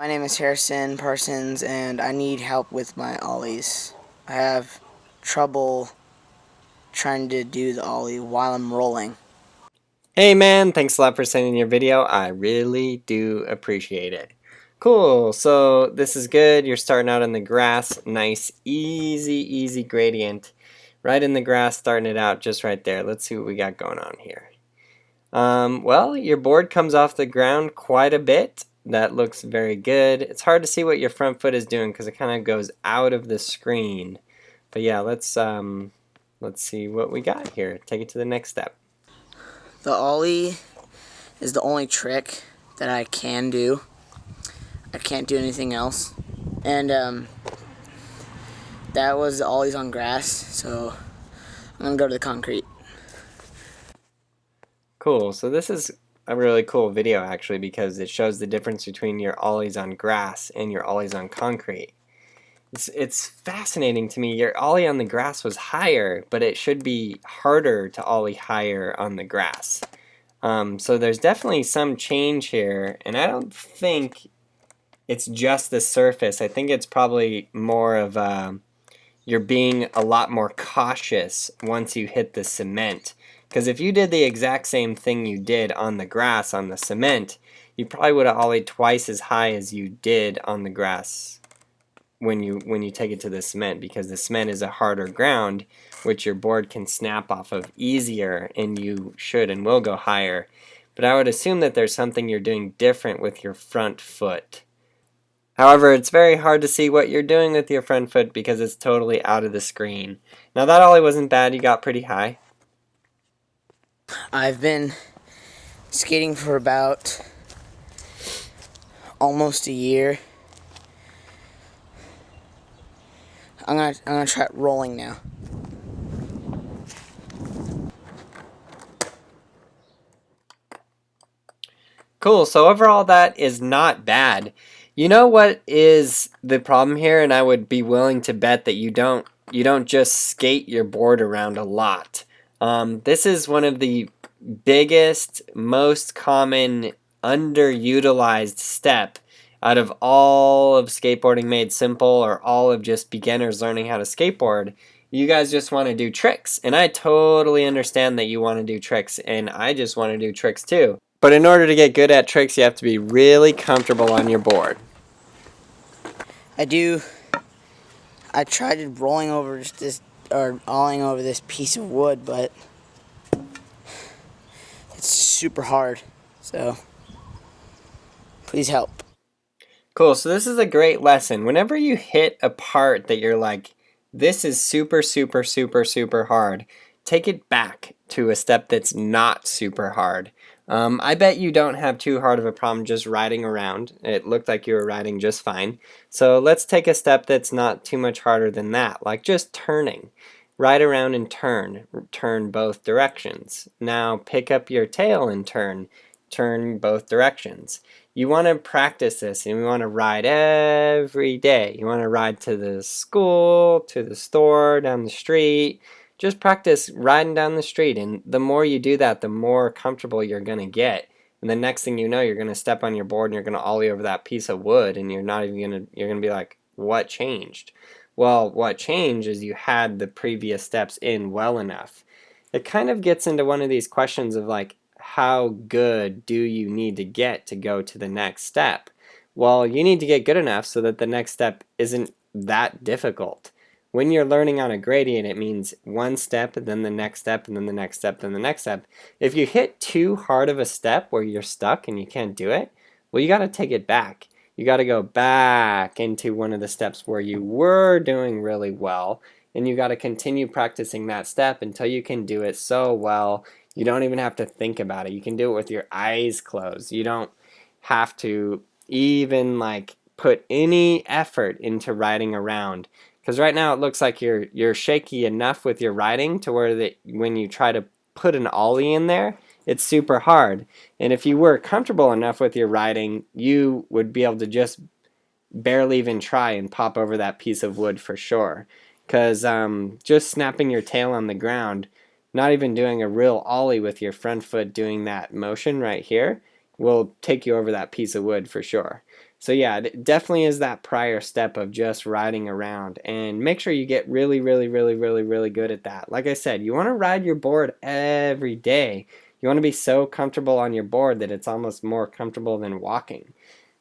My name is Harrison Parsons, and I need help with my ollies. I have trouble trying to do the ollie while I'm rolling. Hey man, thanks a lot for sending your video. I really do appreciate it. Cool, so this is good. You're starting out in the grass. Nice, easy gradient. Right in the grass, starting it out just right there. Let's see what we got going on here. Well, your board comes off the ground quite a bit. That looks very good. It's hard to see what your front foot is doing because it kind of goes out of the screen. But yeah, let's see what we got here. Take it to the next step. The ollie is the only trick that I can do. I can't do anything else. And that was the ollies on grass, so I'm going to go to the concrete. Cool. So this is a really cool video actually because it shows the difference between your ollies on grass and your ollies on concrete. It's fascinating to me. Your ollie on the grass was higher, but it should be harder to ollie higher on the grass. So there's definitely some change here, and I don't think it's just the surface. I think it's probably more of you're being a lot more cautious once you hit the cement. Because if you did the exact same thing you did on the grass on the cement, you probably would have ollied twice as high as you did on the grass when you take it to the cement, because the cement is a harder ground which your board can snap off of easier, and you should and will go higher. But I would assume that there's something you're doing different with your front foot. However, it's very hard to see what you're doing with your front foot because it's totally out of the screen. Now that ollie wasn't bad, you got pretty high. I've been skating for about almost a year. I'm gonna try rolling now. Cool, so overall that is not bad. You know what is the problem here, and I would be willing to bet that you don't just skate your board around a lot. This is one of the biggest, most common underutilized step out of all of skateboarding made simple, or all of just beginners learning how to skateboard. You guys just want to do tricks, and I totally understand that you want to do tricks, and I just want to do tricks too. But in order to get good at tricks, you have to be really comfortable on your board. I tried rolling over this, or ollieing over this piece of wood, but it's super hard. So, please help. Cool, so this is a great lesson. Whenever you hit a part that you're like, this is super hard, take it back to a step that's not super hard. I bet you don't have too hard of a problem just riding around. It looked like you were riding just fine. So let's take a step that's not too much harder than that, like just turning. Ride around and turn both directions. Now pick up your tail and turn both directions. You want to practice this, and you want to ride every day. You want to ride to the school, to the store, down the street. Just practice riding down the street, and the more you do that, the more comfortable you're going to get. And the next thing you know, you're going to step on your board and you're going to ollie over that piece of wood, and you're going to be like, what changed? Well, what changed is you had the previous steps in well enough. It kind of gets into one of these questions of like, how good do you need to get to go to the next step? Well, you need to get good enough so that the next step isn't that difficult. When you're learning on a gradient, it means one step, and then the next step, and then the next step, then the next step. If you hit too hard of a step where you're stuck and you can't do it, well, you got to take it back. You got to go back into one of the steps where you were doing really well, and you got to continue practicing that step until you can do it so well you don't even have to think about it. You can do it with your eyes closed. You don't have to even like put any effort into riding around, because right now it looks like you're shaky enough with your riding to where that when you try to put an ollie in there, it's super hard. And if you were comfortable enough with your riding, you would be able to just barely even try and pop over that piece of wood for sure. Because just snapping your tail on the ground, not even doing a real ollie with your front foot doing that motion right here, will take you over that piece of wood for sure. So yeah, it definitely is that prior step of just riding around, and make sure you get really, really, really, really, really good at that. Like I said, you want to ride your board every day. You want to be so comfortable on your board that it's almost more comfortable than walking.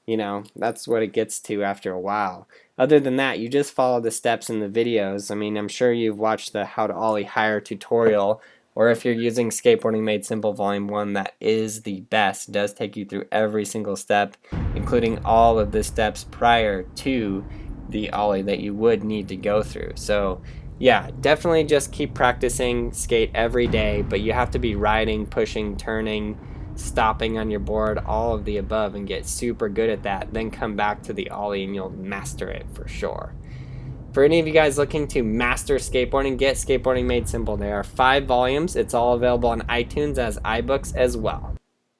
You know, that's what it gets to after a while. Other than that, you just follow the steps in the videos. I mean, I'm sure you've watched the How to Ollie Higher tutorial, or if you're using Skateboarding Made Simple Volume 1, that is the best. It does take you through every single step, including all of the steps prior to the Ollie that you would need to go through. So yeah, definitely just keep practicing, skate every day, but you have to be riding, pushing, turning, stopping on your board, all of the above, and get super good at that. Then come back to the Ollie and you'll master it for sure. For any of you guys looking to master skateboarding, get Skateboarding Made Simple. There are 5 volumes. It's all available on iTunes as iBooks as well.